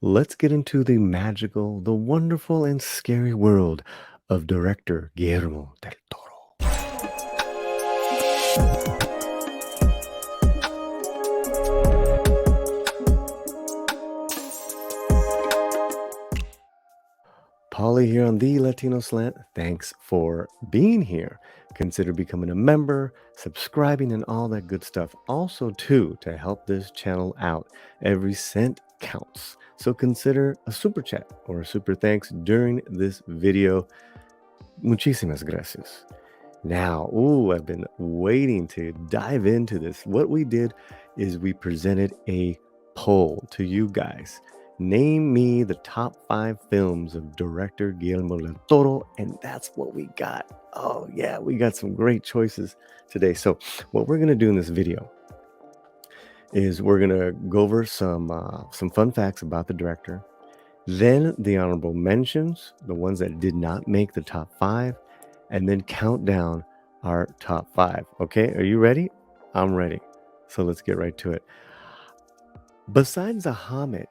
let's get into the magical, the wonderful, and scary world of director Guillermo del Toro. Paulie here on the Latino Slant. Thanks for being here. Consider becoming a member, subscribing, and all that good stuff. Also, too, to help this channel out, every cent counts. So consider a super chat or a super thanks during this video. Muchísimas gracias. Now, I've been waiting to dive into this. What we did is we presented a poll to you guys. Name me the top 5 films of director Guillermo del Toro, and that's what we got. Oh yeah, we got some great choices today. So what we're gonna do in this video is we're gonna go over some fun facts about the director, then the honorable mentions, the ones that did not make the top 5, and then count down our top 5. Okay, are you ready? I'm ready. So let's get right to it. Besides The Hobbit,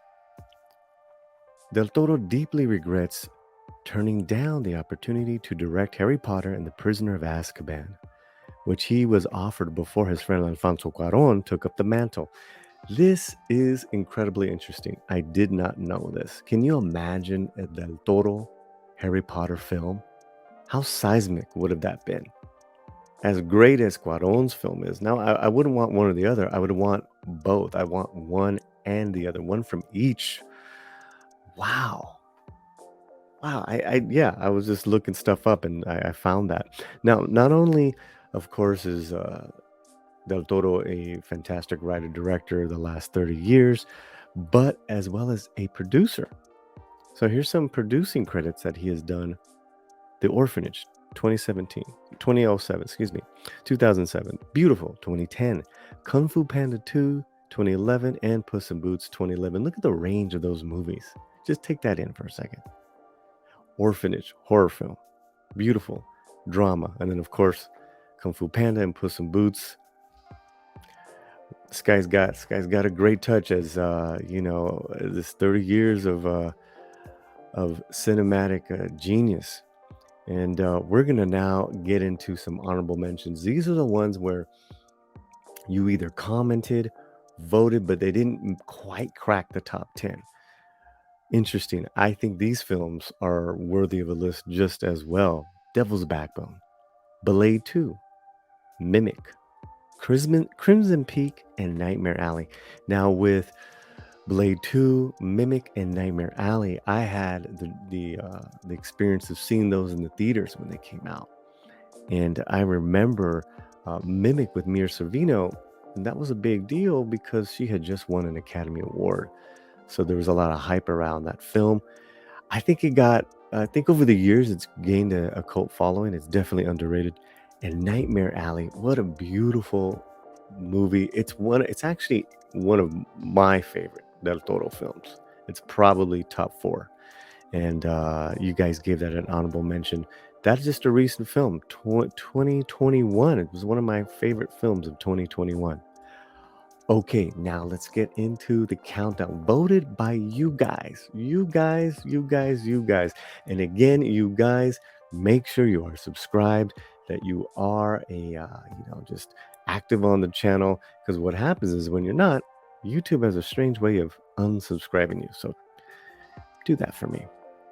Del Toro deeply regrets turning down the opportunity to direct Harry Potter and the Prisoner of Azkaban, which he was offered before his friend Alfonso Cuarón took up the mantle. This is incredibly interesting. I did not know this. Can you imagine a Del Toro Harry Potter film? How seismic would have that been? As great as Cuarón's film is, now I wouldn't want one or the other. I would want both. I want one and the other, one from each. Wow. Wow. I was just looking stuff up and I found that. Now, not only, of course, is Del Toro a fantastic writer director the last 30 years, but as well as a producer. So here's some producing credits that he has done. The Orphanage, 2007, excuse me, 2007, Beautiful, 2010, Kung Fu Panda 2, 2011, and Puss in Boots, 2011. Look at the range of those movies. Just take that in for a second. Orphanage, horror film, Beautiful, drama, and then of course, Kung Fu Panda and Puss in Boots. This guy's got a great touch as this 30 years of cinematic genius. And we're going to now get into some honorable mentions. These are the ones where you either commented, voted, but they didn't quite crack the top 10. Interesting. I think these films are worthy of a list just as well. Devil's Backbone, Blade 2, Mimic, Crimson Peak, and Nightmare Alley. Now with Blade 2, Mimic, and Nightmare Alley, I had the experience of seeing those in the theaters when they came out. And I remember Mimic with Mira Sorvino, and that was a big deal because she had just won an Academy Award. So there was a lot of hype around that film. I think over the years, it's gained a cult following. It's definitely underrated. And Nightmare Alley, what a beautiful movie. It's actually one of my favorite Del Toro films. It's probably top 4. And you guys gave that an honorable mention. That's just a recent film, 2021. It was one of my favorite films of 2021. Okay, now let's get into the countdown. Voted by you guys. You guys. And again, you guys, make sure you are subscribed, that you are just active on the channel. Because what happens is when you're not, YouTube has a strange way of unsubscribing you. So do that for me.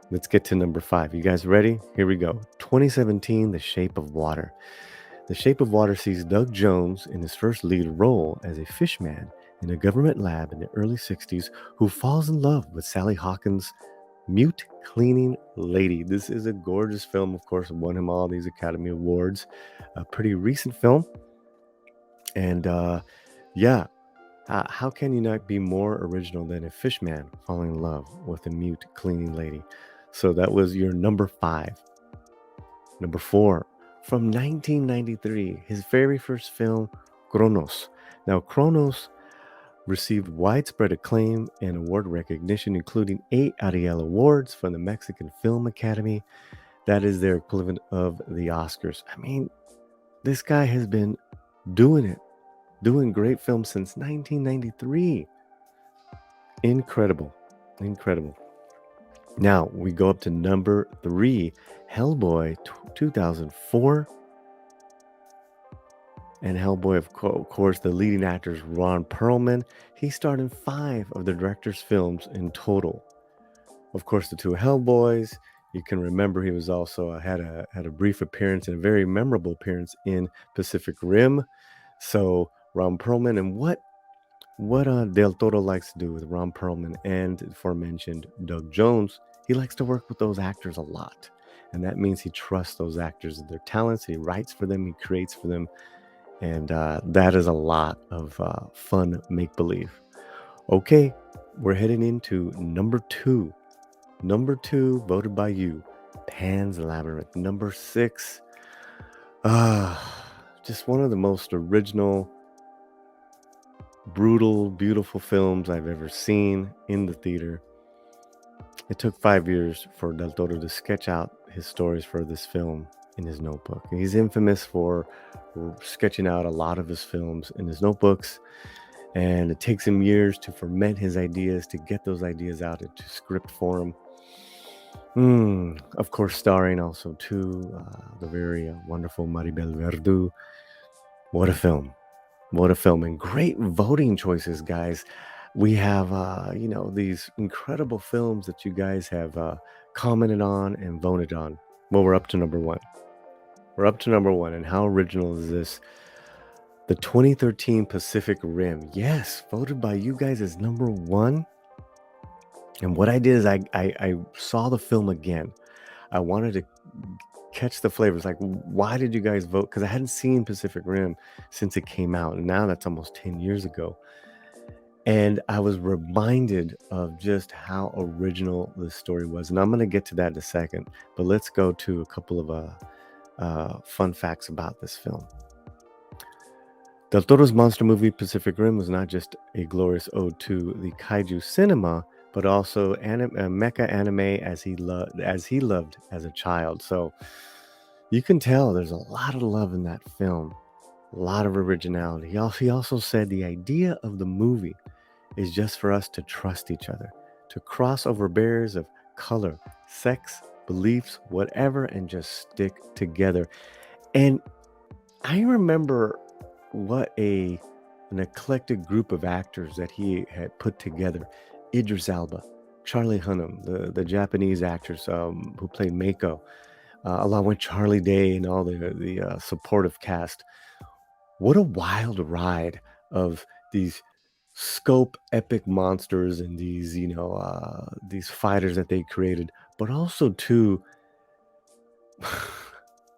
Let's get to number 5. You guys ready? Here we go. 2017, The Shape of Water. The Shape of Water sees Doug Jones in his first lead role as a fishman in a government lab in the early 60s who falls in love with Sally Hawkins' mute cleaning lady. This is a gorgeous film, of course, won him all these Academy Awards. A pretty recent film. And how can you not be more original than a fishman falling in love with a mute cleaning lady? So that was your number 5. Number 4, from 1993, his very first film, Cronos. Now, Cronos received widespread acclaim and award recognition, including 8 Ariel Awards from the Mexican Film Academy. That is their equivalent of the Oscars. I mean, this guy has been doing great films since 1993. Incredible. Incredible. Now we go up to number 3, Hellboy 2004. And Hellboy, of course, the leading actor is Ron Perlman. He starred in 5 of the director's films in total. Of course, the 2 Hellboys. You can remember he was also had a brief appearance and a very memorable appearance in Pacific Rim. So Ron Perlman, and what Del Toro likes to do with Ron Perlman and aforementioned Doug Jones, he likes to work with those actors a lot. And that means he trusts those actors and their talents. He writes for them, he creates for them. And that is a lot of fun make-believe. Okay, we're heading into number 2. Number 2, voted by you, Pan's Labyrinth. Number 6, just one of the most original, brutal, beautiful films I've ever seen in the theater. It took 5 years for Del Toro to sketch out his stories for this film in his notebook. He's infamous for sketching out a lot of his films in his notebooks, and it takes him years to ferment his ideas, to get those ideas out into script form. Of course, starring also too the very wonderful Maribel Verdú. What a film! What a film! And great voting choices, guys. We have these incredible films that you guys have commented on and voted on. Well, we're up to number 1. We're up to number 1, and how original is this? The 2013 Pacific Rim. Yes, voted by you guys as number 1. And what I did is I saw the film again. I wanted to catch the flavors. Like, why did you guys vote? Because I hadn't seen Pacific Rim since it came out. And now that's almost 10 years ago. And I was reminded of just how original this story was. And I'm going to get to that in a second. But let's go to a couple of fun facts about this film. Del Toro's monster movie Pacific Rim was not just a glorious ode to the kaiju cinema, but also mecha anime as he loved as a child. So you can tell there's a lot of love in that film, a lot of originality. He also said the idea of the movie is just for us to trust each other, to cross over barriers of color, sex, beliefs, whatever, and just stick together. And I remember what an eclectic group of actors that he had put together. Idris Elba, Charlie Hunnam, the Japanese actors who played Mako, along with Charlie Day and all the supportive cast. What a wild ride of these scope epic monsters and these fighters that they created, but also too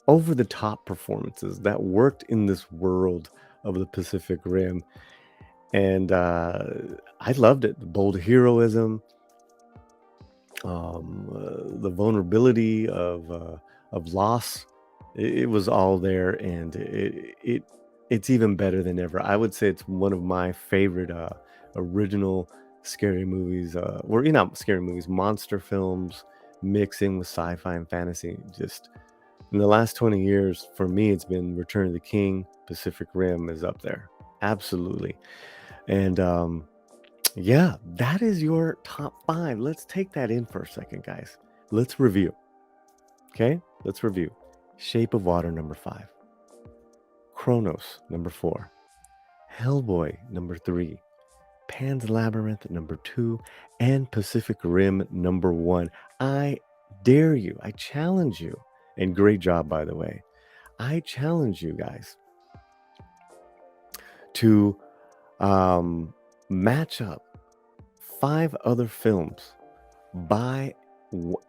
over the top performances that worked in this world of the Pacific Rim. And I loved it. The bold heroism, the vulnerability of loss. It was all there, and it's even better than ever. I would say it's one of my favorite original scary movies, or not scary movies, monster films mixing with sci-fi and fantasy. Just in the last 20 years, for me, it's been Return of the King. Pacific Rim is up there. Absolutely. And yeah, that is your top 5. Let's take that in for a second, guys. Let's review. Okay, let's review. Shape of Water, number 5. Kronos, number 4. Hellboy, number 3. Pan's Labyrinth, number 2. And Pacific Rim, number 1. I dare you, I challenge you, and great job, by the way. I challenge you guys to match up 5 other films by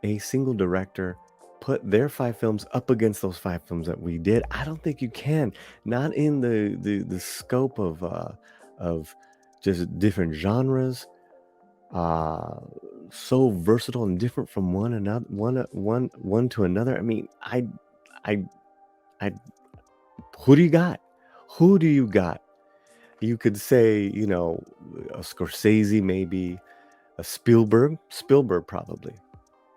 a single director, put their 5 films up against those 5 films that we did. I don't think you can, not in the scope of just different genres, so versatile and different from one to another. I mean, I who do you got? Who do you got? You could say, a Scorsese, maybe a Spielberg probably.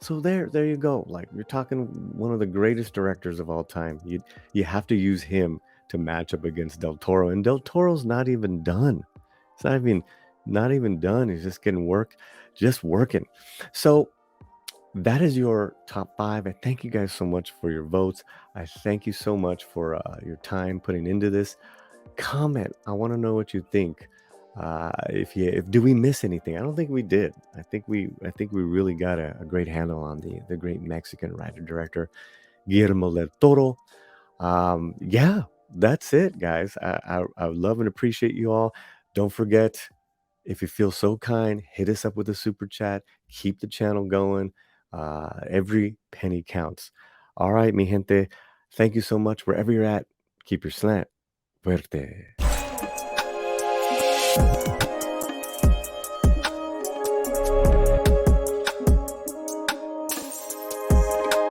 So there you go. Like, you're talking one of the greatest directors of all time. You have to use him to match up against Del Toro, and Del Toro's not even done. It's not even not even done. He's just getting work, just working. So that is your top five. I thank you guys so much for your votes. I thank you so much for your time putting into this. Comment. I want to know what you think. If do we miss anything? I don't think we did. I think we really got a great handle on the great Mexican writer director Guillermo del Toro. Yeah, that's it, guys. I love and appreciate you all. Don't forget, if you feel so kind, hit us up with a super chat. Keep the channel going. Every penny counts. All right, mi gente. Thank you so much. Wherever you're at, keep your slant fuerte.